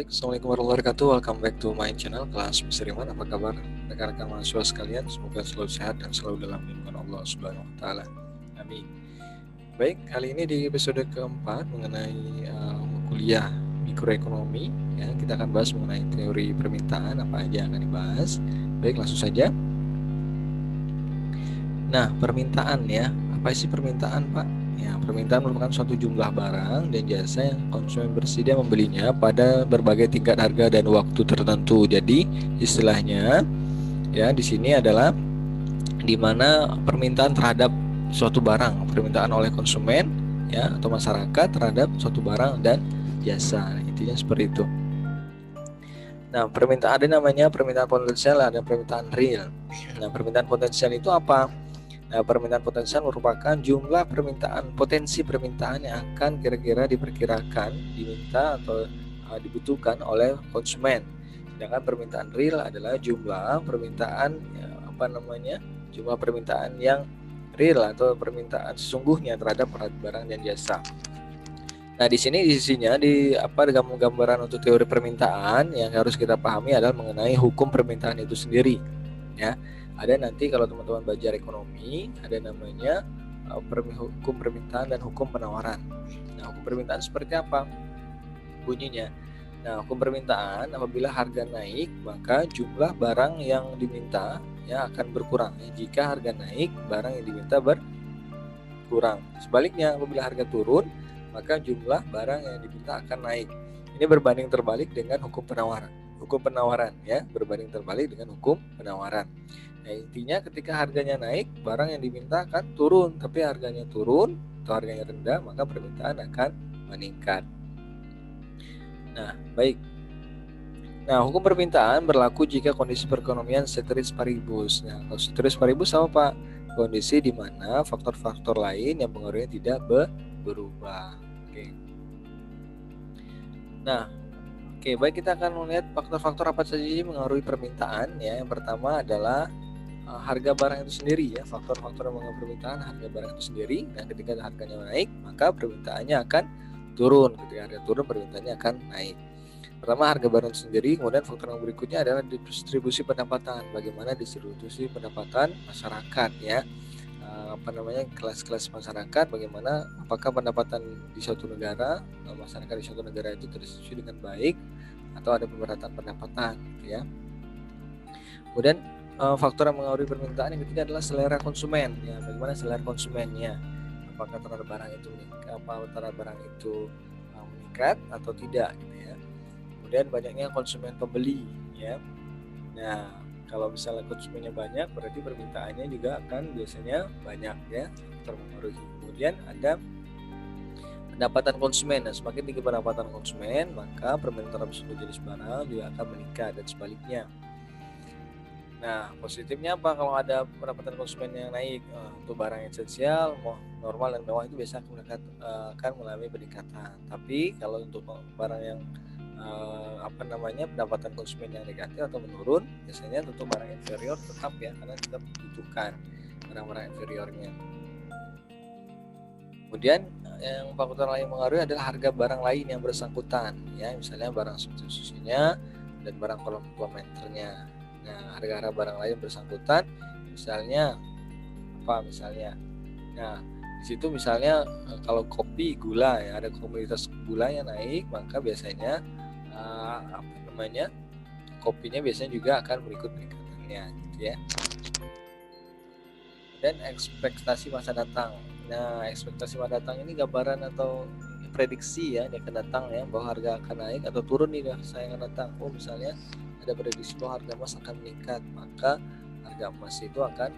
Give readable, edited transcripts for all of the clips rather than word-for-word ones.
Baik, Assalamualaikum warahmatullahi wabarakatuh. Welcome back to my channel, Kelas Misteri Man. Apa kabar rekan-rekan mahasiswa sekalian? Semoga selalu sehat dan selalu dalam lindungan Allah Subhanahu wa Ta'ala. Amin. Baik, kali ini di episode keempat mengenai kuliah mikroekonomi, ya, kita akan bahas mengenai teori permintaan, apa aja yang akan dibahas. Baik, langsung saja. Nah, permintaan ya, apa sih permintaan, Pak? Ya, permintaan merupakan suatu jumlah barang dan jasa yang konsumen bersedia membelinya pada berbagai tingkat harga dan waktu tertentu. Jadi, istilahnya ya di sini adalah di mana permintaan terhadap suatu barang, permintaan oleh konsumen ya atau masyarakat terhadap suatu barang dan jasa. Intinya seperti itu. Nah, permintaan ada namanya permintaan potensial, ada permintaan real. Nah, permintaan potensial itu apa? Nah, permintaan potensial merupakan jumlah permintaan, potensi permintaan yang akan kira-kira diperkirakan diminta atau dibutuhkan oleh konsumen. Sedangkan permintaan real adalah jumlah permintaan jumlah permintaan yang real atau permintaan sesungguhnya terhadap barang dan jasa. Nah, di sini isinya gambaran untuk teori permintaan yang harus kita pahami adalah mengenai hukum permintaan itu sendiri, ya. Ada nanti kalau teman-teman belajar ekonomi, ada namanya hukum permintaan dan hukum penawaran. Nah, hukum permintaan seperti apa bunyinya? Nah, hukum permintaan apabila harga naik, maka jumlah barang yang diminta ya akan berkurang. Jika harga naik, barang yang diminta berkurang. Sebaliknya, apabila harga turun, maka jumlah barang yang diminta akan naik. Ini berbanding terbalik dengan hukum penawaran. Hukum penawaran ya, berbanding terbalik dengan hukum penawaran. Nah, intinya ketika harganya naik, barang yang diminta akan turun. Tapi harganya turun atau harganya rendah, maka permintaan akan meningkat. Nah, baik. Nah, hukum permintaan berlaku jika kondisi perekonomian ceteris paribus. Nah, kalau ceteris paribus apa, Pak? Kondisi di mana faktor-faktor lain yang pengaruhnya tidak berubah. Oke. Nah, baik, kita akan melihat faktor-faktor apa saja yang mengaruhi permintaan ya. Yang pertama adalah harga barang itu sendiri ya. Faktor-faktor yang mengaruhi permintaan harga barang itu sendiri. Dan ketika harganya naik, maka permintaannya akan turun. Ketika harga turun, permintaannya akan naik. Pertama, harga barang itu sendiri. Kemudian faktor yang berikutnya adalah distribusi pendapatan. Bagaimana distribusi pendapatan masyarakat ya. Kelas-kelas masyarakat, bagaimana apakah pendapatan di suatu negara, masyarakat di suatu negara itu terdistribusi dengan baik atau ada pemerataan pendapatan gitu ya. Kemudian faktor yang mengaruhi permintaan yang ketiga adalah selera konsumen ya. Bagaimana selera konsumennya, apakah terhadap barang itu meningkat atau tidak gitu ya. Kemudian banyaknya konsumen pembeli ya. Nah, kalau misalnya konsumennya banyak, berarti permintaannya juga akan biasanya banyak ya, terpengaruhi. Kemudian ada pendapatan konsumen. Nah, semakin tinggi pendapatan konsumen, maka permintaan terhadap suatu jenis barang juga akan meningkat dan sebaliknya. Nah, positifnya apa? Kalau ada pendapatan konsumen yang naik untuk barang esensial, normal dan mewah itu biasanya akan mengalami peningkatan. Tapi kalau untuk barang yang pendapatan konsumen yang negatif atau menurun, biasanya untuk barang inferior tetap ya, karena tetap dibutuhkan barang-barang inferiornya. Kemudian yang faktor lain mengaruhi adalah harga barang lain yang bersangkutan ya, misalnya barang substitusinya dan barang komplementernya. Nah, harga-harga barang lain bersangkutan misalnya apa misalnya. Nah, di situ misalnya kalau kopi, gula ya, ada komoditas gula yang naik, maka biasanya kopinya biasanya juga akan berikut peningkatannya gitu ya. Dan ekspektasi masa datang. Nah, ekspektasi masa datang ini gambaran atau prediksi ya, dia akan datang ya, bahwa harga akan naik atau turun nih saya akan datang. Misalnya ada prediksi bahwa harga emas akan meningkat, maka harga emas itu akan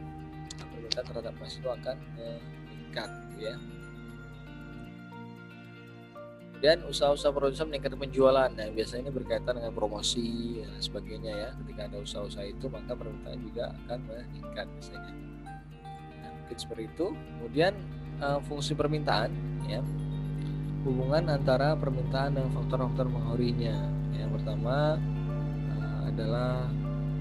permintaan terhadap emas itu akan meningkat gitu ya. Dan usaha-usaha produsen meningkatkan penjualan. Nah, biasanya ini berkaitan dengan promosi dan sebagainya ya. Ketika ada usaha-usaha itu, maka permintaan juga akan meningkat biasanya. Nah, mungkin seperti itu. Kemudian fungsi permintaan ya. Hubungan antara permintaan dan faktor-faktor mengaruhinya. Yang pertama adalah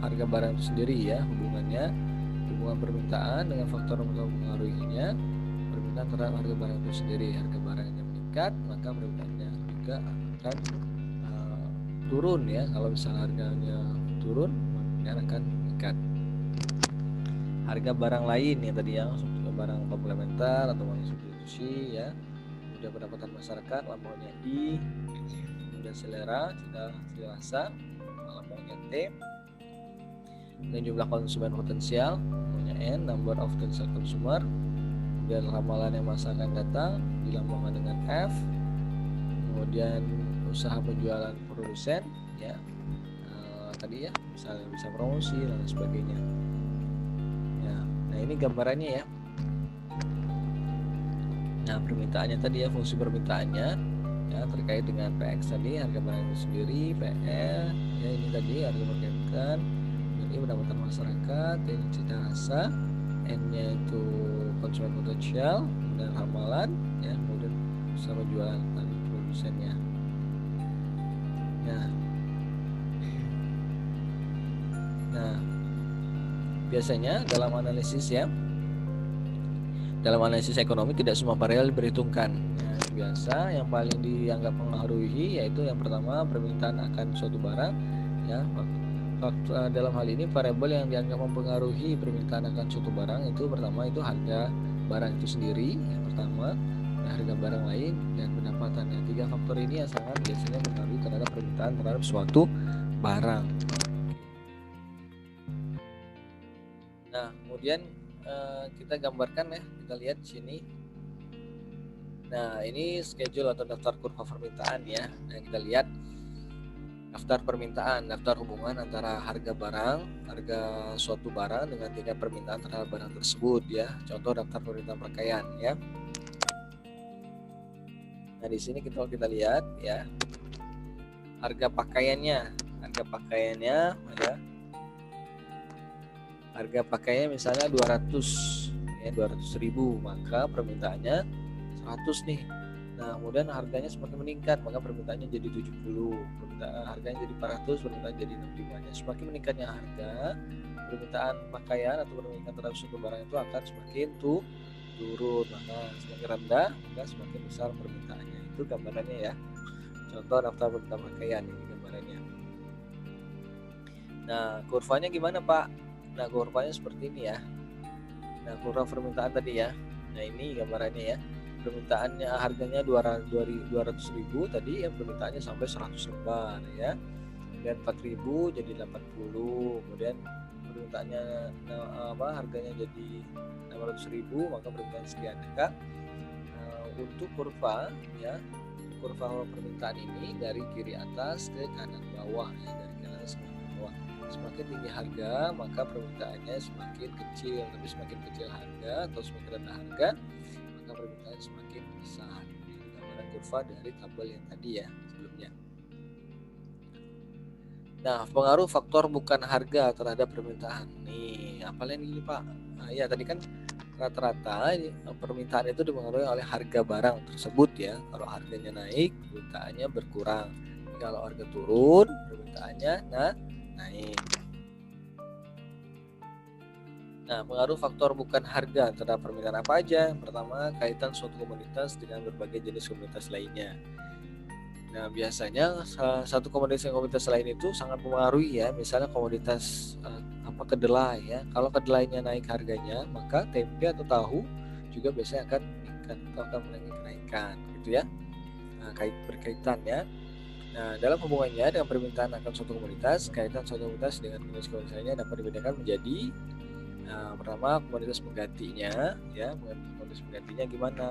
harga barang itu sendiri ya, hubungan permintaan dengan faktor-faktor mengaruhinya. Permintaan terhadap harga barang itu sendiri. Harga barangnya meningkat, maka permintaannya juga akan turun ya. Kalau misalnya harganya turun, kemudian akan meningkat. Harga barang lain yang tadi yang barang komplementer atau barang substitusi ya. Kemudian pendapatan masyarakat lambangnya I, kemudian selera tidak rasa lambangnya T, dan jumlah konsumen potensial lambangnya N, number of potential consumer, kemudian ramalan yang masa akan datang dilambangkan dengan F, kemudian usaha penjualan produsen ya, tadi ya misalnya bisa promosi dan sebagainya ya. Nah ini gambarannya ya. Nah permintaannya tadi ya, fungsi permintaannya ya terkait dengan PX tadi harga barang itu sendiri, PL ya ini tadi harga berkaitan, ini pendapatan masyarakat, ini cita rasa, N-nya itu konsumen potensial, kemudian ramalan ya, kemudian usaha penjualan tadi produsennya. Nah biasanya dalam analisis ya, dalam analisis ekonomi tidak semua variabel diperhitungkan. Nah, biasa yang paling dianggap mengaruhi yaitu yang pertama permintaan akan suatu barang ya. Dalam hal ini variabel yang dianggap mempengaruhi permintaan akan suatu barang itu pertama itu harga barang itu sendiri yang pertama, harga barang lain, dan pendapatannya. 3 faktor ini yang sangat biasanya mempengaruhi terhadap permintaan terhadap suatu barang. Nah kemudian kita gambarkan ya, kita lihat di sini. Nah ini schedule atau daftar kurva permintaan ya. Nah kita lihat daftar permintaan, daftar hubungan antara harga barang, harga suatu barang dengan tingkat permintaan terhadap barang tersebut ya. Contoh daftar permintaan pakaian ya. Nah di sini kita lihat ya harga pakaiannya ya. Harga pakaiannya misalnya 200 ya, 200.000, maka permintaannya 100 nih. Nah kemudian harganya semakin meningkat maka permintaannya jadi 70, harganya jadi 400, permintaan jadi 65. Semakin meningkatnya harga, permintaan pakaian atau permintaan terhadap suatu barang itu akan semakin turun, maka semakin rendah maka semakin besar permintaannya. Itu gambarannya ya, contoh daftar permintaan pakaian ini gambarannya. Nah kurvanya gimana Pak? Nah kurvanya seperti ini ya. Nah kurva permintaan tadi ya. Nah ini gambarannya ya. Permintaannya harganya 200.000 tadi ya, permintaannya sampai 100 lembar ya. Kemudian 4.000 jadi 80. Kemudian permintaannya harganya jadi 600.000 maka permintaan sekian ya. Untuk kurva ya, kurva permintaan ini dari kiri atas ke kanan bawah ya, dari kanan atas ke bawah. Semakin tinggi harga maka permintaannya semakin kecil, tapi semakin kecil harga atau semakin rendah harga maka permintaan semakin besar. Ini gambaran kurva dari tabel yang tadi ya sebelumnya. Nah pengaruh faktor bukan harga terhadap permintaan nih, apalagi ini Pak? Nah, ya tadi kan rata-rata permintaan itu dipengaruhi oleh harga barang tersebut ya. Kalau harganya naik permintaannya berkurang, kalau harga turun permintaannya naik. Nah, pengaruh faktor bukan harga terhadap permintaan apa aja? Pertama, kaitan suatu komoditas dengan berbagai jenis komoditas lainnya. Nah, biasanya satu komoditas lain itu sangat mempengaruhi ya. Misalnya komoditas kedelai ya. Kalau kedelainya naik harganya, maka tempe atau tahu juga biasanya akan meningkat atau akan mengalami kenaikan, gitu ya. Nah, berkaitan ya. Nah, dalam hubungannya dengan permintaan akan suatu komoditas, kaitan suatu komoditas dengan komoditas lainnya dapat dibedakan menjadi pertama komoditas penggantinya ya. Komoditas penggantinya gimana?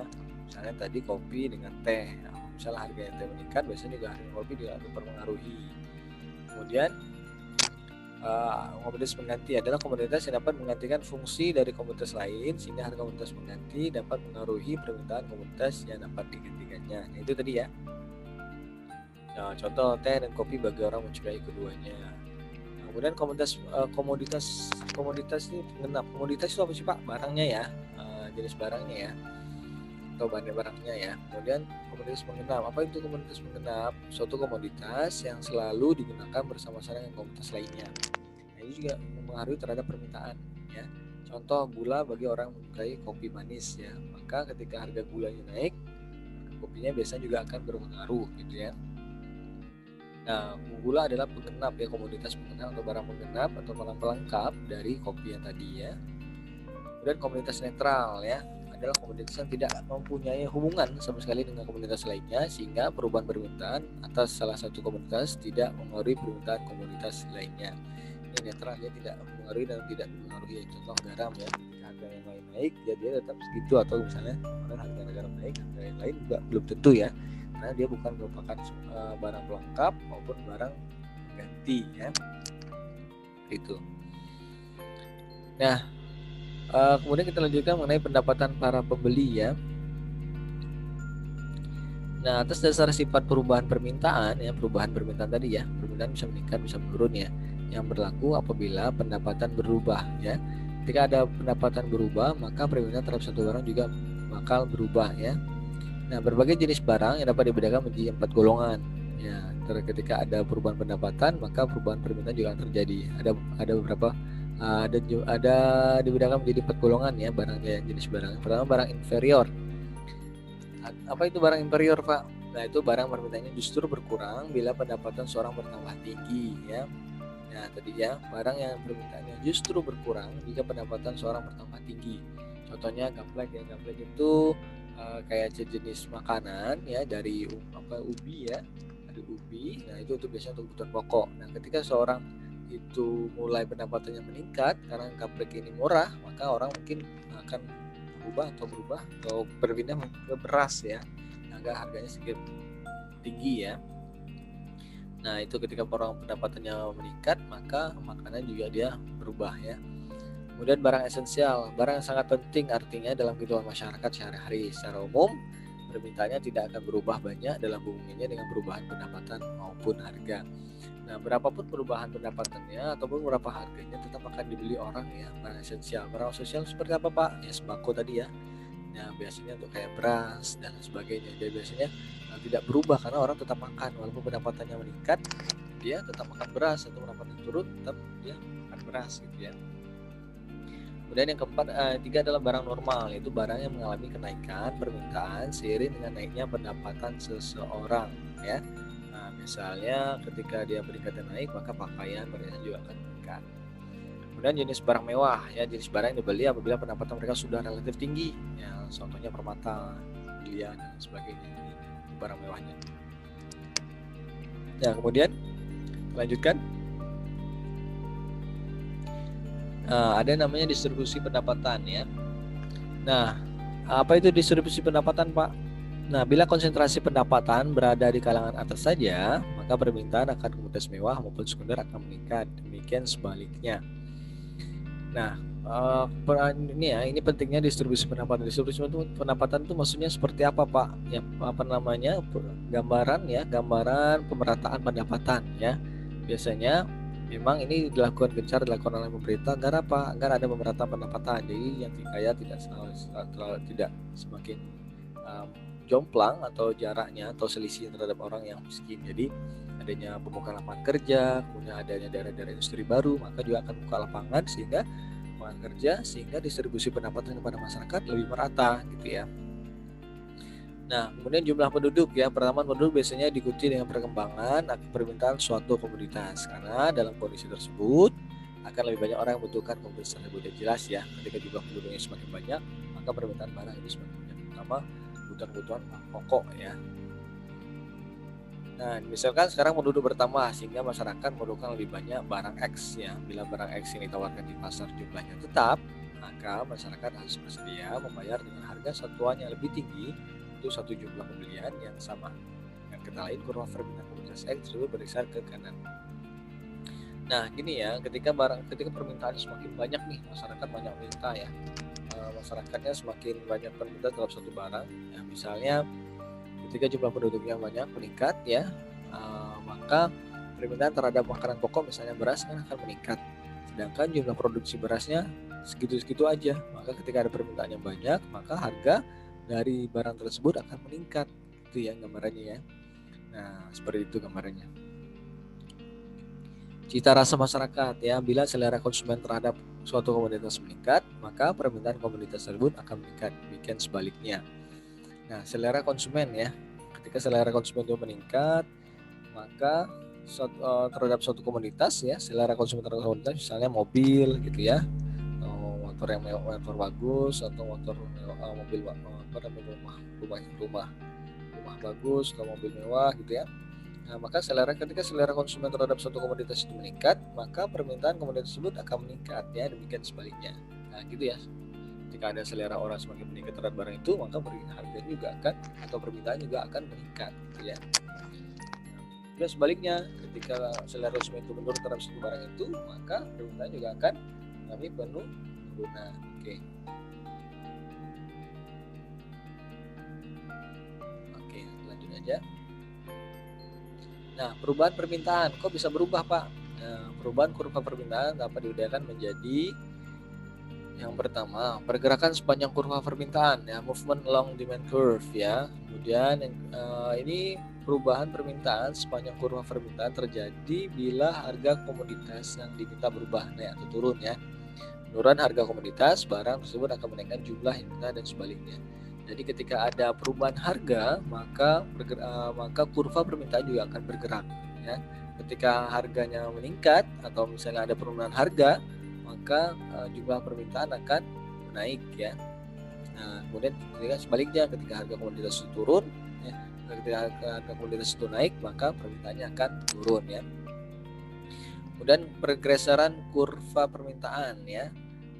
Misalnya tadi kopi dengan teh. Nah, misalnya harganya teh meningkat, biasanya juga harga kopi juga dipengaruhi. Kemudian komoditas pengganti adalah komoditas yang dapat menggantikan fungsi dari komoditas lain sehingga harga komoditas pengganti dapat mengaruhi permintaan komoditas yang dapat digantikannya. Nah, itu tadi ya. Nah, contoh teh dan kopi bagi orang menyukai keduanya. Nah, kemudian komoditas ini pengenap. Komoditas itu apa sih Pak? Barangnya ya, jenis barangnya ya, atau barangnya ya. Kemudian komoditas pengenap. Apa itu komoditas pengenap? Suatu komoditas yang selalu digunakan bersama-sama dengan komoditas lainnya. Nah, ini juga mempengaruhi terhadap permintaan ya. Contoh gula bagi orang menyukai kopi manis ya. Maka ketika harga gulanya naik, kopinya biasanya juga akan berpengaruh gitu ya. Nah, gula adalah penggenap ya, komoditas penggenap atau barang penggenap atau barang pelengkap dari kopi yang tadi ya. Kemudian komoditas netral ya, adalah komoditas yang tidak mempunyai hubungan sama sekali dengan komoditas lainnya, sehingga perubahan permintaan atas salah satu komoditas tidak mempengaruhi permintaan komoditas lainnya. Ini netral, dia tidak mempengaruhi dan tidak mempengaruhi. Contoh garam ya, harga yang lain naik ya dia tetap segitu, atau misalnya harga garam naik, harga yang lain juga belum tentu ya, karena dia bukan merupakan barang pelengkap maupun barang pengganti ya, itu. Nah, kemudian kita lanjutkan mengenai pendapatan para pembeli ya. Nah, atas dasar sifat perubahan permintaan ya, perubahan permintaan tadi ya, permintaan bisa meningkat bisa menurun ya, yang berlaku apabila pendapatan berubah ya. Ketika ada pendapatan berubah, maka permintaan terhadap satu barang juga bakal berubah ya. Nah, berbagai jenis barang yang dapat dibedakan menjadi 4 golongan ya. Ketika ada perubahan pendapatan, maka perubahan permintaan juga akan terjadi. Ada beberapa ada dibedakan menjadi 4 golongan ya barangnya, jenis barang. Pertama, barang inferior. Apa itu barang inferior, Pak? Nah, itu barang permintaannya justru berkurang bila pendapatan seorang bertambah tinggi ya. Nah, tadi ya, barang yang permintaannya justru berkurang jika pendapatan seorang bertambah tinggi. Contohnya gaplek ya, gaplek itu kayak sejenis makanan ya, dari ubi ya, ada ubi. Nah, itu biasanya untuk kebutuhan pokok. Nah, ketika seorang itu mulai pendapatannya meningkat karena gaplek ini murah, maka orang mungkin akan berubah atau berpindah ke beras ya, agar harganya sedikit tinggi ya. Nah, itu ketika orang pendapatannya meningkat, maka makanan juga dia berubah ya. Kemudian barang esensial, barang yang sangat penting artinya dalam kehidupan masyarakat sehari-hari. Secara umum, permintaannya tidak akan berubah banyak dalam hubungannya dengan perubahan pendapatan maupun harga. Nah, berapapun perubahan pendapatannya ataupun berapa harganya tetap akan dibeli orang ya, barang esensial. Barang esensial seperti apa, Pak? Ya, sembako tadi ya. Nah, biasanya untuk kayak beras dan sebagainya. Jadi biasanya tidak berubah karena orang tetap makan, walaupun pendapatannya meningkat, dia tetap makan beras, atau pendapatan turun tetap dia makan beras gitu ya. Kemudian yang keempat, 3 adalah barang normal, yaitu barang yang mengalami kenaikan permintaan seiring dengan naiknya pendapatan seseorang ya. Nah, misalnya ketika dia peningkatan naik, maka pakaian mereka juga akan meningkat. Kemudian jenis barang mewah ya, jenis barang yang dibeli apabila pendapatan mereka sudah relatif tinggi ya, contohnya permata, berlian dan sebagainya. Ini barang mewahnya. Nah, kemudian lanjutkan. Ada namanya distribusi pendapatan ya. Nah, apa itu distribusi pendapatan, Pak? Nah, bila konsentrasi pendapatan berada di kalangan atas saja, maka permintaan akan komoditas mewah maupun sekunder akan meningkat. Demikian sebaliknya. Nah, ini pentingnya distribusi pendapatan. Distribusi pendapatan itu maksudnya seperti apa, Pak? Ya, apa namanya? Gambaran pemerataan pendapatan ya. Biasanya memang ini dilakukan oleh pemerintah agar apa? Agar ada pemerataan pendapatan. Jadi yang kaya tidak semakin jomplang atau jaraknya atau selisih terhadap orang yang miskin. Jadi adanya pembukaan lapangan kerja, kemudian adanya daerah-daerah industri baru, maka juga akan buka lapangan sehingga kerja, sehingga distribusi pendapatan kepada masyarakat lebih merata gitu ya. Nah, kemudian jumlah penduduk ya, pertambahan penduduk biasanya diikuti dengan perkembangan permintaan suatu komoditas, karena dalam kondisi tersebut akan lebih banyak orang yang membutuhkan komoditas tersebut. Dan jelas ya, ketika jumlah penduduknya semakin banyak, maka permintaan barang ini semakin banyak, terutama kebutuhan pokok ya. Nah, misalkan sekarang penduduk bertambah sehingga masyarakat membutuhkan lebih banyak barang X ya. Bila barang X yang ditawarkan di pasar jumlahnya tetap, maka masyarakat harus bersedia membayar dengan harga satuan yang lebih tinggi untuk satu jumlah pembelian yang sama. Dengan kata lain, kurva permintaan komoditas X tersebut bergeser ke kanan. Nah, gini ya, ketika permintaan semakin banyak nih, masyarakat banyak minta ya. Masyarakatnya semakin banyak permintaan terhadap satu barang. Ya, misalnya ketika jumlah penduduknya banyak meningkat ya, maka permintaan terhadap makanan pokok misalnya beras kan akan meningkat. Sedangkan jumlah produksi berasnya segitu-segitu aja. Maka ketika ada permintaan yang banyak, maka harga dari barang tersebut akan meningkat. Itu ya gambarannya ya. Nah, seperti itu gambarannya. Cita rasa masyarakat ya, bila selera konsumen terhadap suatu komoditas meningkat, maka permintaan komoditas tersebut akan meningkat. Demikian sebaliknya. Nah, selera konsumen ya. Ketika selera konsumen itu meningkat, maka terhadap suatu komoditas ya, selera konsumen terhadap komoditas, misalnya mobil gitu ya, motor yang mewah, motor bagus, atau motor mobil rumah bagus atau mobil mewah gitu ya. Nah, maka ketika selera konsumen terhadap suatu komoditas itu meningkat, maka permintaan komoditas tersebut akan meningkat ya, demikian sebaliknya. Nah, gitu ya. Ketika ada selera orang semakin meningkat terhadap barang itu, maka harganya juga akan, atau permintaan juga akan meningkat gitu ya. Dan sebaliknya, ketika selera konsumen itu menurun terhadap suatu barang itu, maka permintaan juga akan mengalami penurunan. Oke, lanjut aja. Nah, perubahan permintaan, kok bisa berubah, Pak? Nah, perubahan kurva permintaan dapat dibedakan menjadi yang pertama, pergerakan sepanjang kurva permintaan ya, movement along demand curve ya. Kemudian ini perubahan permintaan sepanjang kurva permintaan terjadi bila harga komoditas yang diminta berubah naik atau turun ya. Penurunan harga komoditas, barang tersebut akan menaikkan jumlah yang diminta dan sebaliknya. Jadi ketika ada perubahan harga, maka kurva permintaan juga akan bergerak ya. Ketika harganya meningkat atau misalnya ada penurunan harga, maka jumlah permintaan akan naik ya. Nah, kemudian sebaliknya ketika harga komoditas itu turun ya, ketika harga komoditas itu naik, maka permintaannya akan turun ya. Kemudian pergeseran kurva permintaan ya.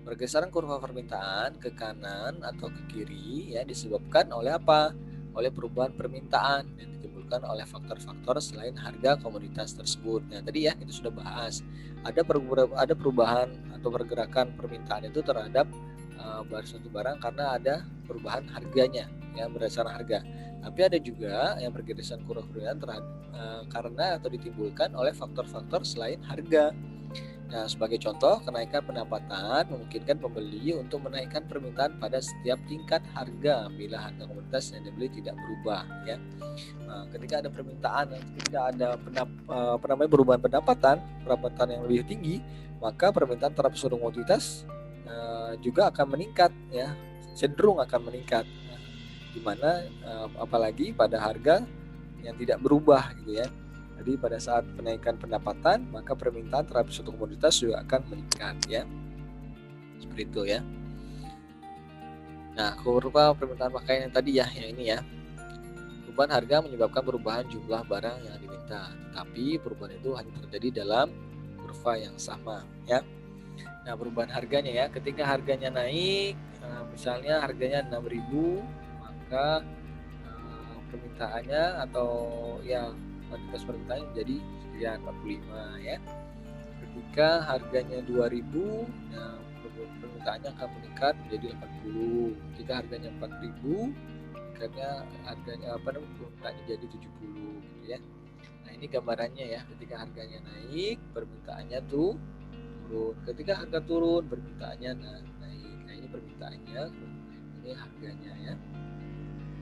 Pergeseran kurva permintaan ke kanan atau ke kiri ya disebabkan oleh apa? Oleh perubahan permintaan yang ditimbulkan oleh faktor-faktor selain harga komoditas tersebut. Nah, tadi ya kita sudah bahas ada perubahan atau pergerakan permintaan itu terhadap suatu barang karena ada perubahan harganya ya, berdasarkan harga. Tapi ada juga yang pergeseran kurva permintaan karena atau ditimbulkan oleh faktor-faktor selain harga. Nah, sebagai contoh, kenaikan pendapatan memungkinkan pembeli untuk menaikkan permintaan pada setiap tingkat harga bila harga komoditas yang dibeli tidak berubah ya. Nah, ketika ada permintaan, ketika ada perubahan pendapatan yang lebih tinggi, maka permintaan terhadap suatu komoditas juga akan meningkat ya, cenderung akan meningkat. Nah, di mana apalagi pada harga yang tidak berubah gitu ya. Jadi pada saat penaikan pendapatan, maka permintaan terhadap suatu komoditas juga akan meningkat ya. Seperti itu ya. Nah, kurva permintaan pakaian yang tadi ya, yang ini ya. Perubahan harga menyebabkan perubahan jumlah barang yang diminta, tapi perubahan itu hanya terjadi dalam kurva yang sama ya. Nah, perubahan harganya ya, ketika harganya naik, misalnya harganya 6.000, maka permintaannya atau ya kuantitas permintaan jadi sekian 45 ya. Ketika harganya 2.000, nah permintaannya akan meningkat menjadi 80. Ketika harganya 4.000, harganya permintaannya jadi 70 gitu ya. Nah, ini gambarannya ya, ketika harganya naik, permintaannya turun. Ketika harga turun, permintaannya naik. Nah, ini permintaannya, ini harganya ya.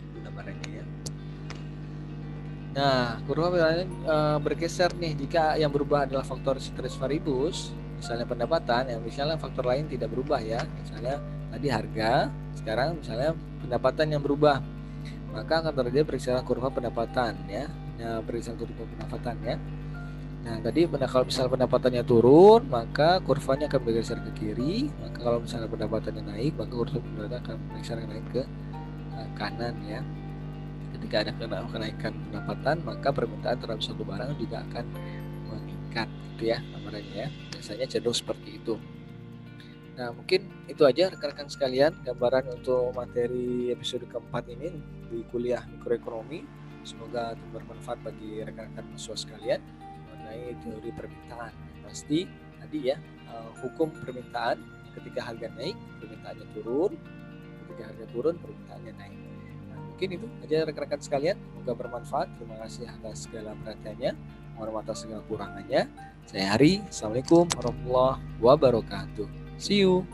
Itu gambarannya ya. Nah, kurva bergeser nih jika yang berubah adalah faktor ceteris paribus, misalnya pendapatan, yang misalnya faktor lain tidak berubah ya, misalnya tadi harga, sekarang misalnya pendapatan yang berubah, maka akan terjadi pergeseran kurva pendapatan ya. Nah, pergeseran kurva pendapatan ya. Nah, tadi kalau misalnya pendapatannya turun, maka kurvanya akan bergeser ke kiri. Maka kalau misalnya pendapatannya naik, maka kurva pendapatan akan bergeser naik ke kanan ya. Ketika ada kenaikan pendapatan, maka permintaan terhadap suatu barang juga akan meningkat gitu ya gambarannya ya. Biasanya cenderung seperti itu. Nah, mungkin itu aja rekan-rekan sekalian gambaran untuk materi episode keempat ini di kuliah mikroekonomi. Semoga bermanfaat bagi rekan-rekan mahasiswa sekalian mengenai teori permintaan. Pasti tadi ya, hukum permintaan, ketika harga naik permintaannya turun, ketika harga turun permintaannya naik. Mungkin itu aja rekan-rekan sekalian, semoga bermanfaat. Terima kasih atas segala perhatiannya, mohon maaf atas segala kurangannya. Saya Hari, Assalamualaikum warahmatullahi wabarakatuh. See you.